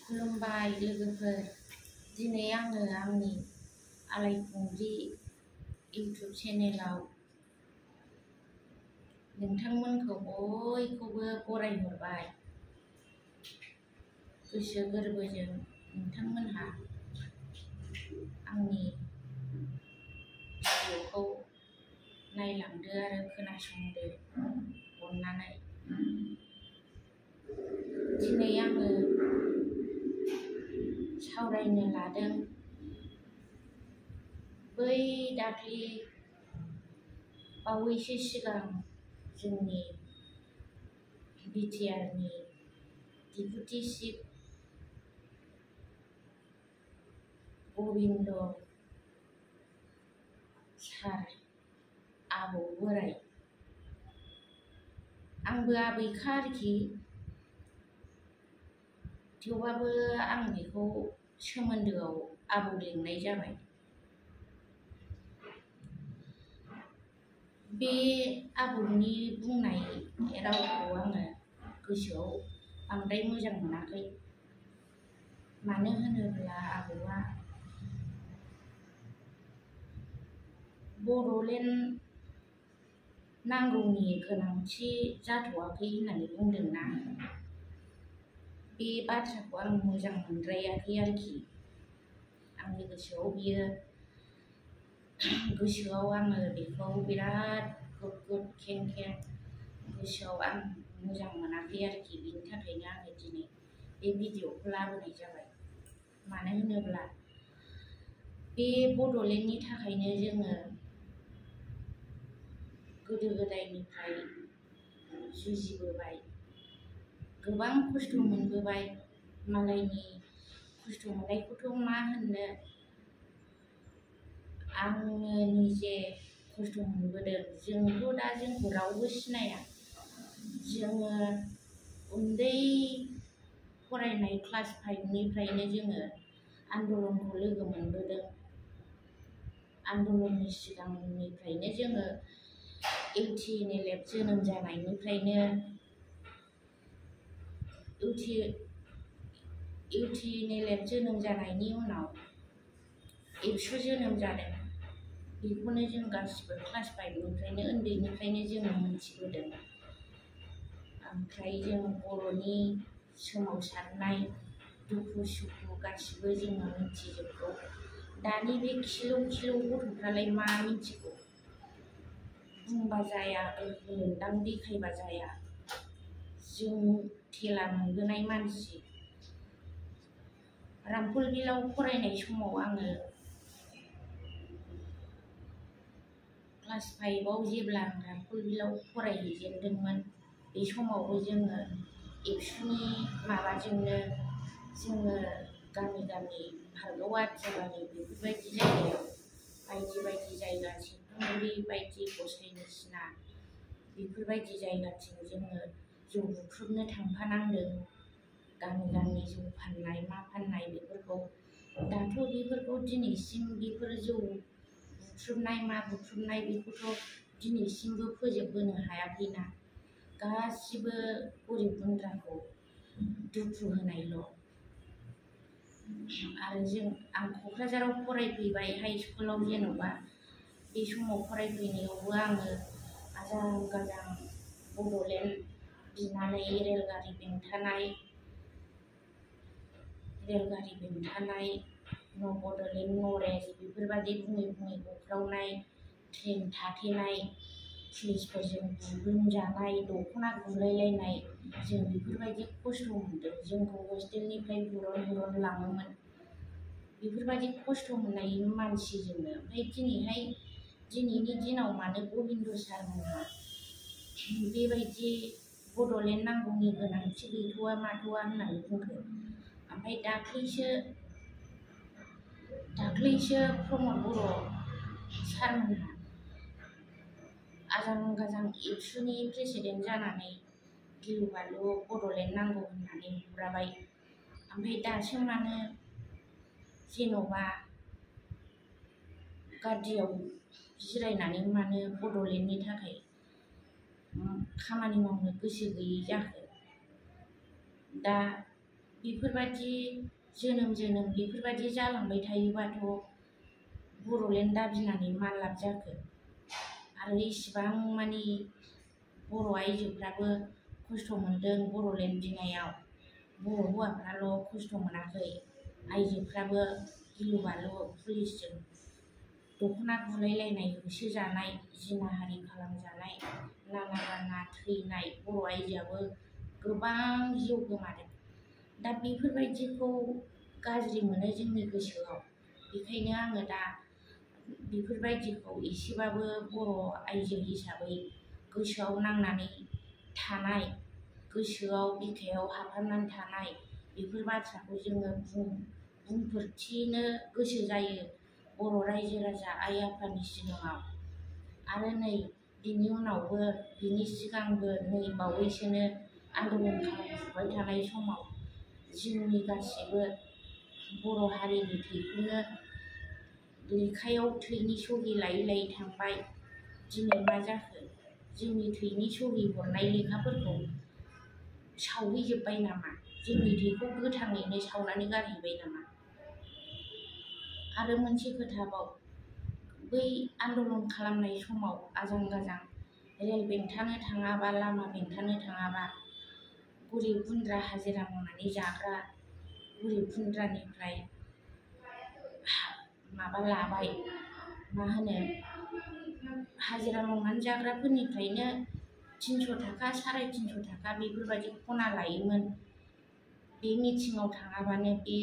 खुलुमबाय लोगोफोर। दिनै आङो आंनि आलायखुंग्रि इउटुब चेनेलाव नोंथांमोनखौ बयखौबो बरायहरबाय। गोसो गोरबोजों नोंथांमोनहा आंनि भिडिअखौ नायलांदो आरो खोनासंदो अननानै। दिनै आङो सावरायनो लादों बै दाख्लि बावैसो सिगां जोंनि बिटिआरनि डेपुटि चिफ गबिन्द सार आबौ बोराय, आंबो आबैखा आरोखि, थेवबाबो आं बेखौ सोमोन्दोआव आबौ लिंनाय जाबाय। बे आबौनि बुंनाय रावखौ आङो गोसोआव बांद्राय मोजां मोनाखै। मानो होनोब्ला आबौआ बड'लेण्ड नांगौनि गोनांथि जाथ'वाखै होननानै बुंदोंना, बे बाथ्राखौ आं मोजां मोनद्रायाखै आरोखि। आंनि गोसोआव बियो आङो बेखौ बिराद गुद खें खें गोसोआव आं मोजां मोनाखै आरोखि। बिनि थाखायनो आङो दिनै बे भिडिअखौ लाबोनाय जाबाय। मानो होनोब्ला बे बड'लेण्डनि थाखायनो जोङो गोदो गोदायनिफ्राय जुजिबोबाय, गोबां खस्थ' मोनबोबाय। मालायनि खस्थ' मोननायखौथ' मा होननो, आङो निजे खस्थ' मोनबोदों। जोंथ' दा जोंखौ रावबो सिनाया। जोङो उन्दै फरायनाय क्लास 5निफ्रायनो जोङो आन्दलनखौ लोगो मोनबोदों। आन्दलननि सिगांनिफ्रायनो जोङो इउटिएनएलएफ जोनोम जानायनिफ्रायनो इउटिएनएलएफ जोनोम जानायनि उनाव एबसु जोनोम जादों। बेखौनो जों गासिबो क्लास 5निफ्रायनो उन्दैनिफ्रायनो जोङो मोनथिबोदों। ओमफ्राय जों बर'नि सोमावसारनाय दुखु सुखु गासिबो जोङो मिथिजोबगौ। दानि बे खिलौ खिलौ गथ'फ्रालाय मा मिथिगौ, बुंबा जाया, लोंदां देखायबा जाया। जों थेला मोनबोनाय मानसि। रामफलबिलाव फरायनाय समाव आङो क्लास 5आव जेब्ला आं रामफलबिलाव फरायहैजेनदोंमोन, बे समावबो जोङो एबसुनि माबाजोंनो जोङो गामि गामि भारगाव आथियाबारि बेफोरबायदि जायगायाव बायदि जायगा सेरफांगुरि बायदि गसाइगावसिना बेफोरबायदि जायगाथिं जोङो जौ बुख्रुबनो थांफानांदों। गामि गामि जौ फाननाय मा फाननाय बेफोरखौ, दाथ' बेफोरखौ दिनैसिम बेफोर जौ बुख्रुबनाय मा बुख्रुबनाय बेखौथ' दिनैसिमबो फोजोबबोनो हायाखैना। गासिबो गरिब गुन्द्राखौ दुखु होनायल'। आरो आं क'क्राझाराव फरायफैबाय हाइ स्कुलाव। जेन'बा बे समाव फरायफैनायावबो आङो आजां गाजां बड'लेण्ड बिनानै रेलगारि बेंथानाय बड'लेण्ड नलेज बेफोरबायदि बुङै बुङै होख्रावनाय, ट्रेन थाथेनाय, पुलिसफोरजों बुग्लुंजानाय, दख'ना गुलायलायनाय, जों बेफोरबायदि खस्थ' मोनदों। जोंखौ हस्टेलनिफ्राय हुरन लाङोमोन। बेफोरबायदि खस्थ' मोननाय मानसि जोङो। ओमफ्राय दिनैनि दिनाव मानो गबिन्द सारमोनहा बेबायदि बड'लेण्ड नांगौनि गोनांथि गैथ'वा माथ'वा होननानै बुंखो। ओमफ्राय दाख्लैसो प्रमद बर' सारमोनहा आजां गाजां एबसुनि प्रेसिडेन्ट जानानै गिलु बालु बड'लेण्ड नांगौ होननानै बुब्राबाय। ओमफ्राय दासो मानो जेन'बा गादियाव जिरायनानै मानो बड'लेण्डनि थाखाय खामानि मावनो गोसो गैयै जाखो। दा बेफोरबायदि जोनोम बेफोरबायदि जालांबाय थायोबाथ' बर'लेण्ड दाबिनानै मा लाब जाखो। आरो इसिबां मानि बर' आइजोफ्राबो खस्थ' मोनदों बर'लेण्ड बिनायाव। बर' हौवाफ्राल' खस्थ' मोनाखै, आइजोफ्राबो गिलु बालु पुलिसजों दख'ना गुलायलायनाय होसोजानाय, जिनाहारि खालामजानाय, नाना बाना थैनाय बर' आइजोआबो गोबां जिउ गोमादों। दा बेफोरबायदिखौ गाज्रि मोनो जोंनि गोसोआव। बेखायनो आङो दा बेफोरबायदिखौ एसेबाबो बर' आइजो हिसाबै गोसोआव नांनानै थानाय, गोसोआव बिखायाव हाबहाबनानै थानाय बेफोर बाथ्राखौ जोङो बुंफोरथिनो गोसो जायो बर' रायजो राजा आइ आफानि सिगाङाव। आरो नै बिनि उनावबो बिनि सिगांबो नै बावैसोनो आन्दलन खालामफुबाय थानाय समाव जोंनि गासिबो बर' हारिनि थैखौनो लेखायाव थैनि सहि लायै लायै थांबाय। दिनै मा जाखो, जोंनि थैनि सहि हरनाय लेखाफोरखौ सावहैजोब्बाय नामा? जोंनि थैखौ गोथाङैनो सावनानै गारहैबाय नामा? आरो मोनसे खोथाबाव, बै आन्दलन खालामनाय समाव आजां गाजां रेल बेंथानो थाङाबा, लामा बेंथानो थाङाबा, गोरिब गुन्द्रा हाजिरा मावनानै जाग्रा गोरिब गुन्द्रानिफ्राय माबा लाबाय, मा होनो, हाजिरा मावनानै जाग्राफोरनिफ्रायनो 300 थाखा 350 थाखा बेफोरबायदि खना लायोमोन। बे मिथिङाव थाङाबानो, बे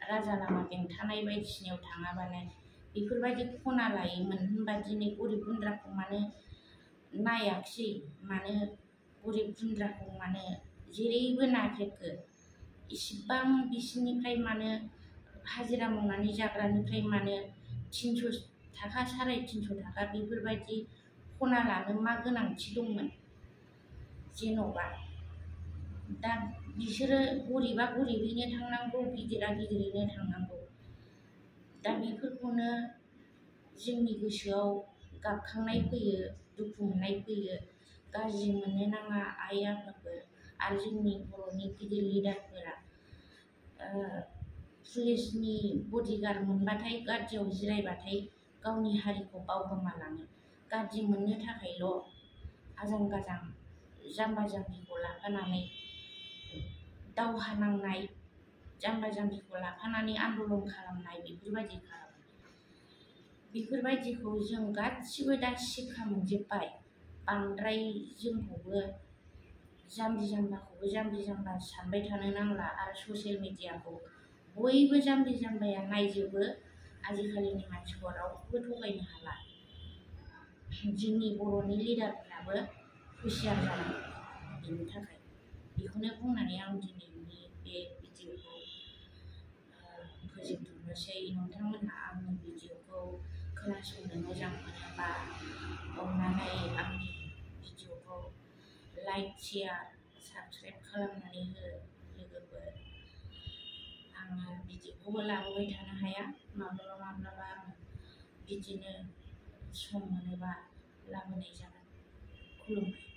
राजा लामा बेंथानाय बायदिसिनायाव थाङाबानो बेफोरबायदि खना लायोमोन। होनबा दिनै गरिब गुन्द्राखौ मानो नायाखिसै, मानो गरिब गुन्द्राखौ मानो जेरैबो नाख्रेबखो? इसिबां बिसिनिफ्राय मानो, हाजिरा मावनानै जाग्रानिफ्राय मानो 300 थाखा 350 थाखा बेफोरबायदि खना लानो मा गोनांथि दंमोन? जेन'बा दा बिसोरो गरिबा गरिबैनो थांनांगौ, गिदिरा गिदिरैनो थांनांगौ। दा बेफोरखौनो जोंनि गोसोआव गाबखांनाय फैयो, दुखु मोननाय फैयो। गाज्रि मोननो नाङा आइ आफाफोर आरो जोंनि बर'नि गिदिर लिडारफोरा। पुलिसनि बडिगार्ड मोनबाथाय, गाज्रियाव जिरायबाथाय गावनि हारिखौ बावगोमालाङो। गाज्रि मोननो थाखायल' आजां गाजां जाम्बा जाम्बिखौ लाफानानै दावहा नांनाय, जाम्बा जाम्बिखौ लाफानानै आन्दलन खालामनाय बेफोरबायदि खालामो। बेफोरबायदिखौ जों गासिबो दा सिक्का मोनजोब्बाय। बांद्राय जोंखौबो जाम्बि जाम्बाखौबो जाम्बि जाम्बा सानबाय थानो नांला। आरो ससियेल मिडियाखौ बयबो जाम्बि जाम्बाया नायजोबो। आजिखालिनि मानसिखौ रावखौबो थगायनो हाला। जोंनि बर'नि लिडारफ्राबो हुसियार जानांगौ बेनि थाखाय। बेखौनो बुंनानै आं दिनैनि बे भिडिअखौ फोजोबथ'नोसै। नोंथांमोनहा आंनि भिडिअखौ खोनासंनो मोजां मोनोबा अननानै आंनि भिडिअखौ लाइक, शेयार, साबस्क्राइब खालामनानै हो लोगोफोर। आङो भिडिअखौबो लाबोबाय थानो हाया, माब्लाबा माब्लाबा आङो बिदिनो सम मोनोबा लाबोनाय जागोन। खुलुमबाय।